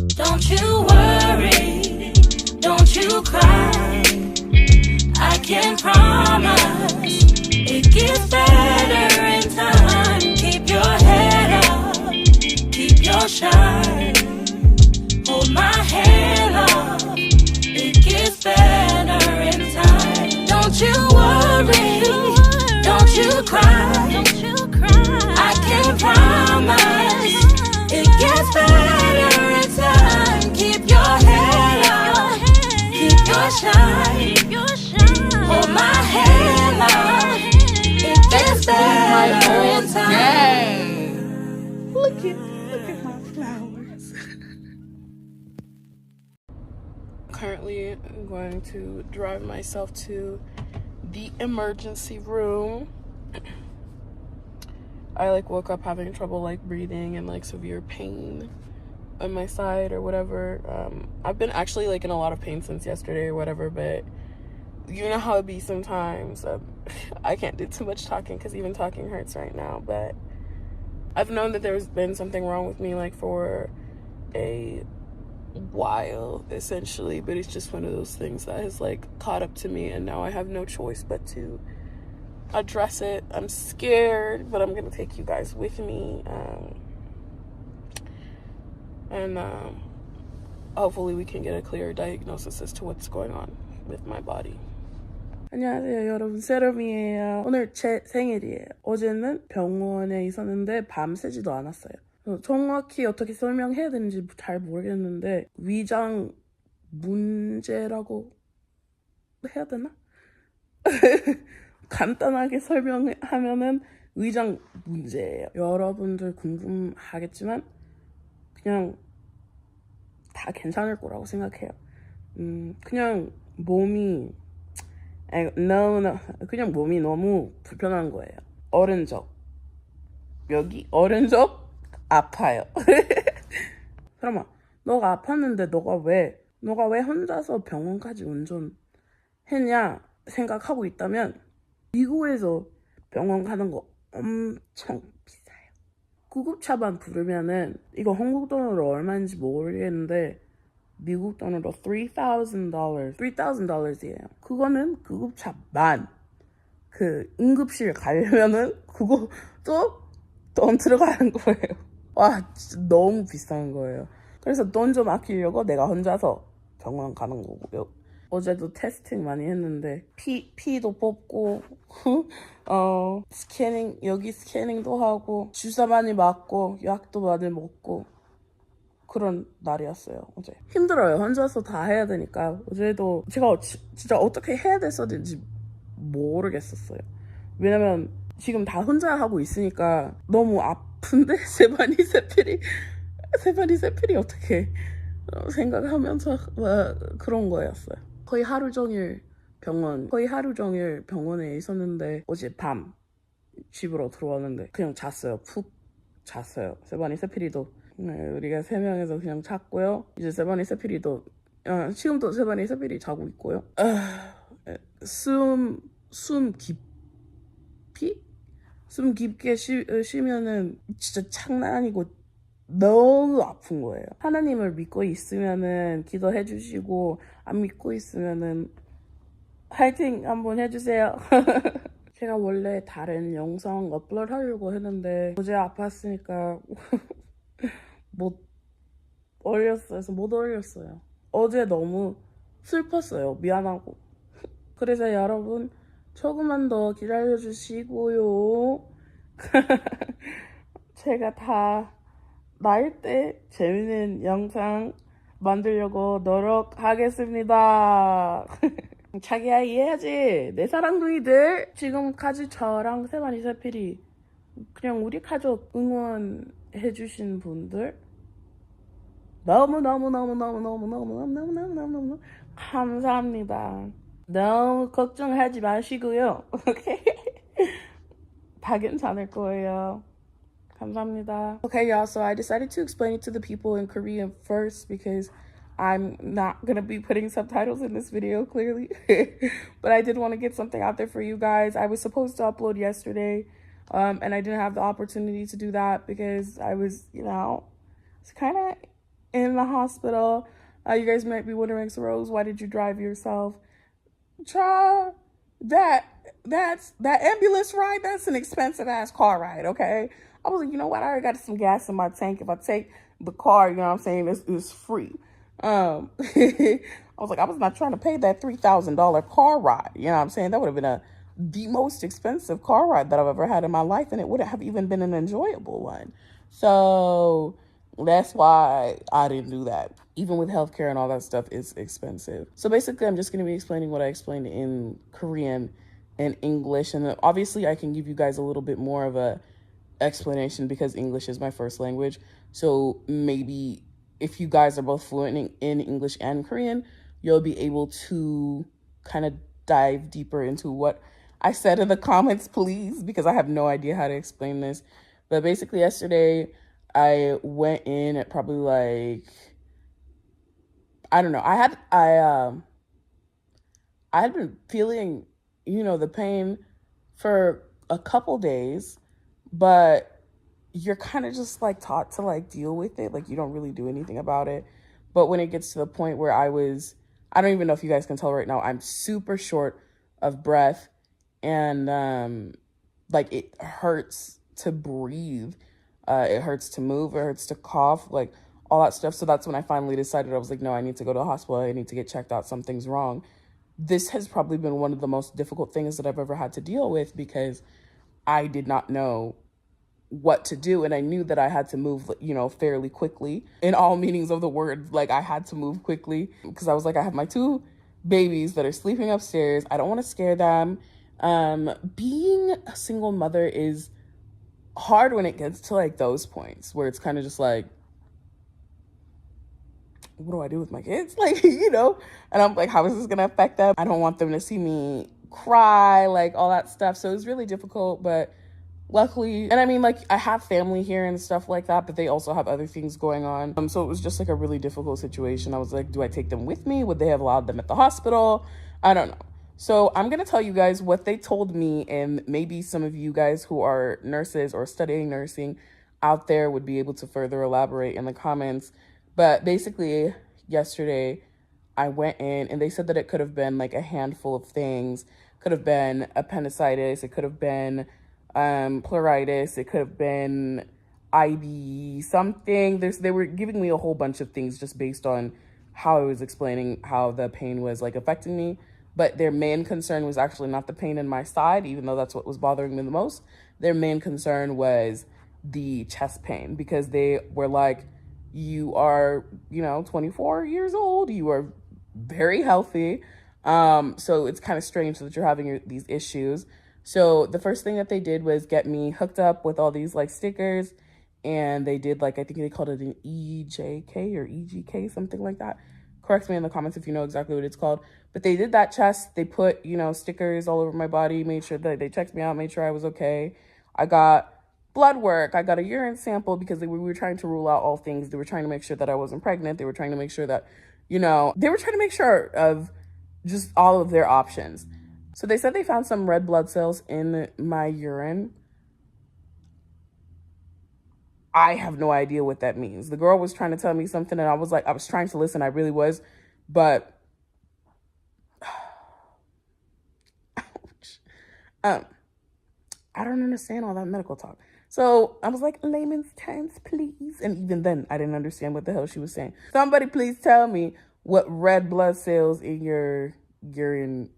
Don't you worry, don't you cry. I can promise it gets better in time. Keep your head up, keep your shine. Hold my hand up, it gets better in time. Don't you worry, don't you cry. I can promise it gets better in time. Keep your head up, keep your shine. Hold my hand up, it gets better in time. Look at my flowers. Currently, I'm going to drive myself to the emergency room. I woke up having trouble breathing and severe pain on my side or whatever. I've been actually in a lot of pain since yesterday or whatever, but you know how it be sometimes. I can't do too much talking because even talking hurts right now, but I've known that there's been something wrong with me for a while essentially, but it's just one of those things that has caught up to me, and now I have no choice but to address it. I'm scared, but I'm gonna take you guys with me, and hopefully we can get a clear diagnosis as to what's going on with my body. 안녕하세요 여러분, 세럼이에요. 오늘 제 생일이에요. 어제는 병원에 있었는데 밤새지도 않았어요. 정확히 어떻게 설명해야 되는지 잘 모르겠는데 위장 문제라고 해야 되나? 간단하게 설명하면은 위장 문제예요. 여러분들 궁금하겠지만 그냥 다 괜찮을 거라고 생각해요. 그냥 몸이 너무 불편한 거예요. 여기 오른쪽 아파요. 그러면 너가 아팠는데 너가 왜 혼자서 병원까지 운전했냐 생각하고 있다면, 미국에서 병원 가는 거 엄청 비싸요. 구급차만 부르면은, 이거 한국 돈으로 얼마인지 모르겠는데 미국 돈으로 $3,000이에요. 그거는 구급차만. 응급실 가려면은 그것도 돈 들어가는 거예요. 와, 진짜 너무 비싼 거예요. 그래서 돈 좀 아끼려고 내가 혼자서 병원 가는 거고요. 어제도 테스팅 많이 했는데 피도 뽑고 여기 스캐닝도 하고 주사 많이 맞고 약도 많이 먹고 그런 날이었어요. 어제 힘들어요. 혼자서 다 해야 되니까. 어제도 제가 진짜 어떻게 해야 됐었는지 모르겠었어요. 왜냐면 지금 다 혼자 하고 있으니까 너무 아픈데 세바니 세필이 어떻게 생각하면서 그런 거였어요. 거의 하루 종일 병원에 있었는데 어제 밤 집으로 들어왔는데 그냥 잤어요. 푹 잤어요. 세바니 세필이도 우리가 3명에서 그냥 잤고요. 이제 세바니 세필이도 지금도 세바니 세필이 자고 있고요. 숨 깊게 쉬면은 진짜 장난 아니고 너무 아픈 거예요. 하나님을 믿고 있으면은 기도해 주시고, 안 믿고 있으면은 화이팅 한번 해주세요. 제가 원래 다른 영상 업로드 하려고 했는데 어제 아팠으니까 못 올렸어요. 어제 너무 슬펐어요. 미안하고. 그래서 여러분 조금만 더 기다려주시고요. 제가 다 나을 때 재밌는 영상 만들려고 노력하겠습니다. 자기야 이해하지? 내 사랑둥이들, 지금까지 저랑 세바니 세필이 그냥 우리 가족 응원해주신 분들 너무 감사합니다. 너무 걱정하지 마시고요. 다 괜찮을 거예요. 감사합니다. Okay, y'all, so I decided to explain it to the people in Korean first because I'm not going to be putting subtitles in this video, clearly. But I did want to get something out there for you guys. I was supposed to upload yesterday, and I didn't have the opportunity to do that because I was, it's kind of in the hospital. You guys might be wondering, so Rose, why did you drive yourself? Child, that ambulance ride, that's an expensive ass car ride, okay? I was like, you know what? I already got some gas in my tank. If I take the car, you know what I'm saying, it's free. I was like, I was not trying to pay that $3,000 car ride. You know what I'm saying? That would have been the most expensive car ride that I've ever had in my life, and it wouldn't have even been an enjoyable one. So that's why I didn't do that. Even with healthcare and all that stuff, it's expensive. So basically, I'm just going to be explaining what I explained in Korean and English. And obviously, I can give you guys a little bit more of a explanation because English is my first language. So maybe if you guys are both fluent in English and Korean, you'll be able to kind of dive deeper into what I said in the comments, please, because I have no idea how to explain this. But basically, yesterday, I went in at probably like, I don't know. I had been feeling, the pain for a couple days, but you're kind of just like taught to like deal with it. Like you don't really do anything about it. But when it gets to the point where I don't even know if you guys can tell right now, I'm super short of breath and like it hurts to breathe. It hurts to move, it hurts to cough, like all that stuff. So that's when I finally decided, I was like, no, I need to go to the hospital. I need to get checked out. Something's wrong. This has probably been one of the most difficult things that I've ever had to deal with because I did not know what to do. And I knew that I had to move, fairly quickly in all meanings of the word. Like I had to move quickly because I was like, I have my 2 babies that are sleeping upstairs. I don't want to scare them. Being a single mother is hard when it gets to like those points where it's kind of just like, what do I do with my kids? Like, and I'm like, how is this going to affect them? I don't want them to see me cry, like all that stuff. So it was really difficult, but luckily, and I mean, like I have family here and stuff like that, but they also have other things going on. So it was just like a really difficult situation. I was like, do I take them with me? Would they have allowed them at the hospital? I don't know. So I'm going to tell you guys what they told me, and maybe some of you guys who are nurses or studying nursing out there would be able to further elaborate in the comments. But basically, yesterday, I went in, and they said that it could have been like a handful of things. Could have been appendicitis. It could have been pleuritis. It could have been IB something. They were giving me a whole bunch of things just based on how I was explaining how the pain was like affecting me. But their main concern was actually not the pain in my side, even though that's what was bothering me the most. Their main concern was the chest pain, because they were like, you are, 24 years old. You are very healthy. So it's kind of strange that you're having these issues. So the first thing that they did was get me hooked up with all these like stickers, and they did like, I think they called it an EJK or EGK, something like that. Correct me in the comments if you know exactly what it's called. But they did that chest. They put, stickers all over my body, made sure that they checked me out, made sure I was okay. I got blood work. I got a urine sample because we were trying to rule out all things. They were trying to make sure that I wasn't pregnant. They were trying to make sure that, they were trying to make sure of just all of their options. So they said they found some red blood cells in my urine. I have no idea what that means. The girl was trying to tell me something, and I was trying to listen. I really was, but I don't understand all that medical talk. So I was like, layman's terms, please. And even then, I didn't understand what the hell she was saying. Somebody please tell me what red blood cells in your urine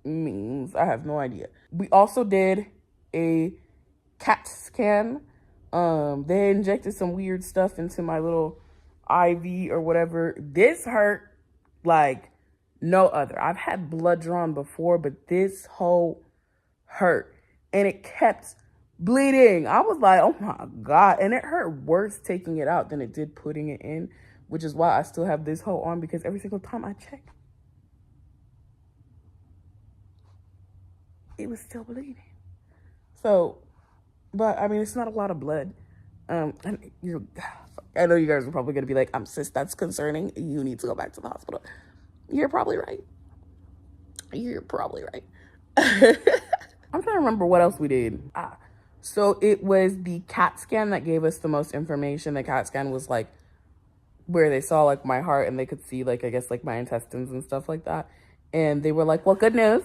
means. I have no idea. We also did a CAT scan. They injected some weird stuff into my little IV or whatever. This hurt like no other. I've had blood drawn before, but this whole hurt, and it kept bleeding. I was like, oh my God. And it hurt worse taking it out than it did putting it in, which is why I still have this hole on, because every single time I check, it was still bleeding. So, but I mean, it's not a lot of blood. And I know you guys are probably going to be like, sis, that's concerning. You need to go back to the hospital. You're probably right. You're probably right. I'm trying to remember what else we did. So it was the CAT scan that gave us the most information. The CAT scan was like where they saw like my heart and they could see like, I guess, like my intestines and stuff like that. And they were like, well, good news,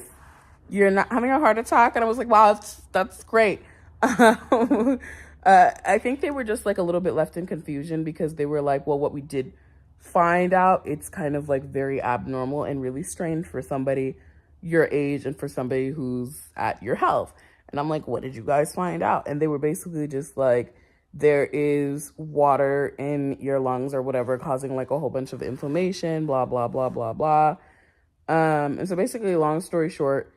you're not having a heart attack. And I was like, wow, that's great. I think they were just like a little bit left in confusion because they were like, well, what we did find out, it's kind of like very abnormal and really strange for somebody your age and for somebody who's at your health. And I'm like, what did you guys find out? And they were basically just like, there is water in your lungs or whatever, causing like a whole bunch of inflammation, blah, blah, blah, blah, blah. And so basically, long story short,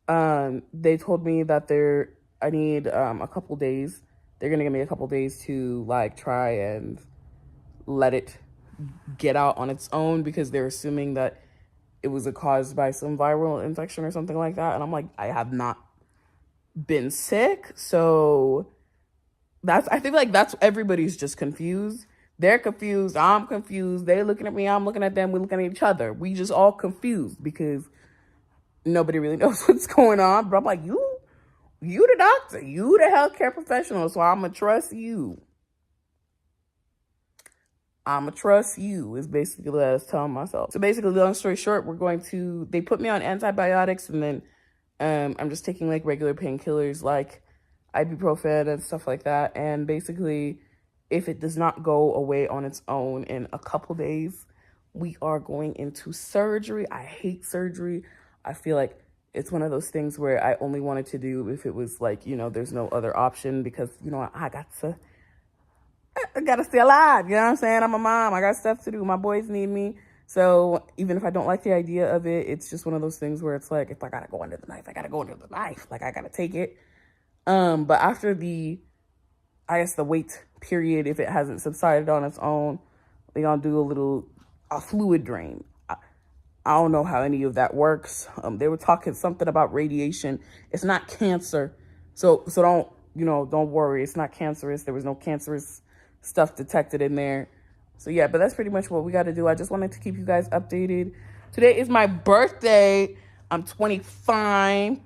they told me that I need a couple days. They're gonna give me a couple days to like try and let it get out on its own because they're assuming that it was caused by some viral infection or something like that. And I'm like, I have not been sick, so I think like that's everybody's just confused. They're confused. I'm confused. They're looking at me. I'm looking at them. We're looking at each other. We just all confused because nobody really knows what's going on. But I'm like, you the doctor, you the healthcare professional. So I'm going to trust you. I'm going to trust you is basically what I was telling myself. So basically, long story short, they put me on antibiotics and then I'm just taking like regular painkillers like ibuprofen and stuff like that. And basically, if it does not go away on its own in a couple days, we are going into surgery. I hate surgery. I feel like it's one of those things where I only wanted to do if it was like, you know, there's no other option because, you know, I gotta stay alive. You know what I'm saying? I'm a mom. I got stuff to do. My boys need me. So even if I don't like the idea of it, it's just one of those things where it's like, if I gotta go under the knife, I gotta go under the knife. Like I gotta take it. But after the wait period, if it hasn't subsided on its own, they're gonna do a fluid drain. I don't know how any of that works. They were talking something about radiation. It's not cancer. So don't worry. It's not cancerous. There was no cancerous stuff detected in there. So yeah, but that's pretty much what we got to do. I just wanted to keep you guys updated. Today is my birthday. I'm 25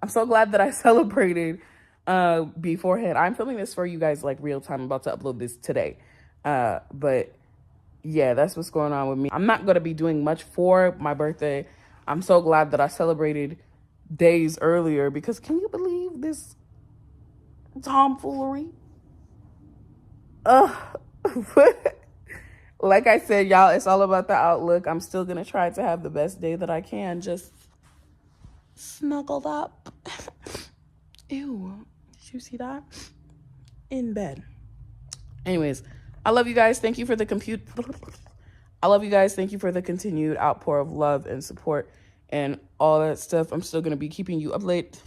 I'm so glad that I celebrated beforehand. I'm filming this for you guys like real time. I'm about to upload this today. But yeah, that's what's going on with me. I'm not going to be doing much for my birthday. I'm so glad that I celebrated days earlier because can you believe this tomfoolery? Like I said, y'all, it's all about the outlook. I'm still going to try to have the best day that I can. Just snuggled up. Ew. Did you see that? In bed. Anyways, I love you guys. Thank you for the I love you guys. Thank you for the continued outpour of love and support and all that stuff. I'm still going to be keeping you updated.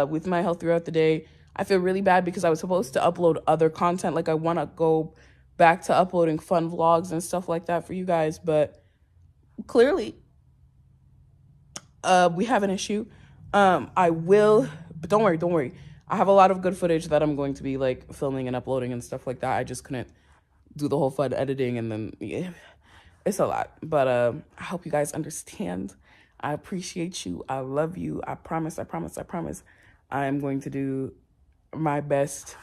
With my health throughout the day. I feel really bad because I was supposed to upload other content. Like I want to go back to uploading fun vlogs and stuff like that for you guys. But clearly, we have an issue. I will, but don't worry. I have a lot of good footage that I'm going to be like filming and uploading and stuff like that. I just couldn't do the whole fun editing and then yeah, it's a lot. But I hope you guys understand. I appreciate you. I love you. I promise. I'm going to do my best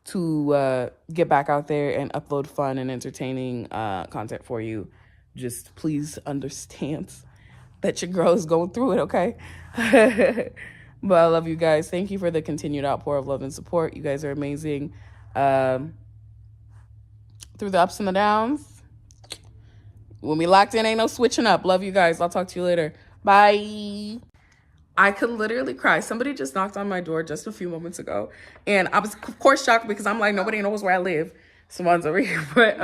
to get back out there and upload fun and entertaining content for you. Just please understand that your girl is going through it, okay? But I love you guys. Thank you for the continued outpour of love and support. You guys are amazing. Through the ups and the downs. When we locked in, ain't no switching up. Love you guys. I'll talk to you later. Bye. I could literally cry. Somebody just knocked on my door just a few moments ago. And I was, of course, shocked because I'm like, nobody knows where I live. Someone's over here. But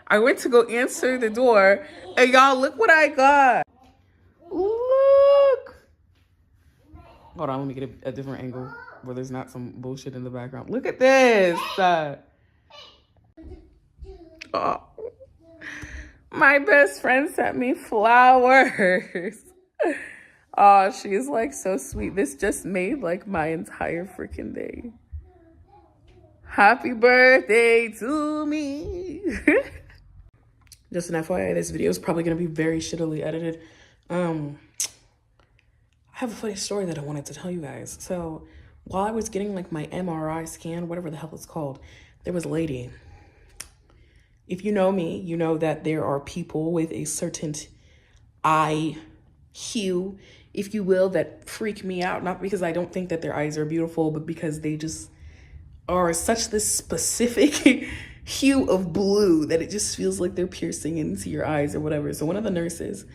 I went to go answer the door. And y'all, look what I got. Look. Hold on, let me get a different angle where there's not some bullshit in the background. Look at this. Oh. My best friend sent me flowers. Oh, she's like so sweet. This just made like my entire freaking day. Happy birthday to me. Just an FYI, this video is probably going to be very shittily edited. I have a funny story that I wanted to tell you guys. So while I was getting like my MRI scan, whatever the hell it's called, there was a lady. If you know me, you know that there are people with a certain eye hue, if you will, that freak me out. Not because I don't think that their eyes are beautiful, but because they just are such this specific hue of blue that it just feels like they're piercing into your eyes or whatever. So one of the nurses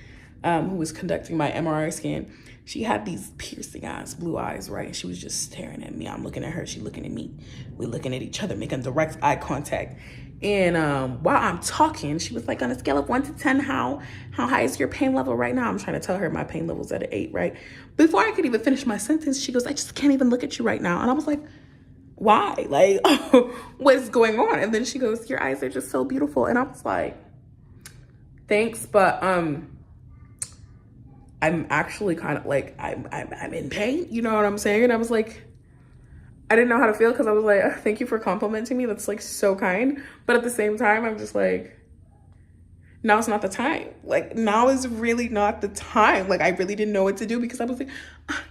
who was conducting my MRI scan, she had these piercing eyes, blue eyes, right? And she was just staring at me. I'm looking at her, she looking at me. We're looking at each other, making direct eye contact. And while I'm talking, she was like, on a scale of 1 to 10, how high is your pain level right now? I'm trying to tell her my pain level's at an 8, right? Before I could even finish my sentence, she goes, I just can't even look at you right now. And I was like, why? Like, what's going on? And then she goes, your eyes are just so beautiful. And I was like, thanks, but I'm actually kind of like, I'm in pain. You know what I'm saying? And I was like, I didn't know how to feel because I was like, thank you for complimenting me. That's like so kind. But at the same time, I'm just like, now's not the time. Like, now is really not the time. Like, I really didn't know what to do because I was like,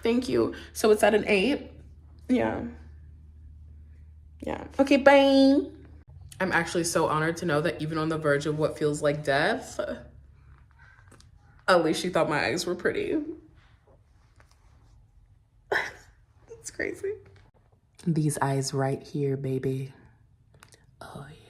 thank you. So it's at an 8. Yeah. Yeah. Okay, bye. I'm actually so honored to know that even on the verge of what feels like death, at least she thought my eyes were pretty. It's crazy. These eyes right here, baby. Oh, yeah.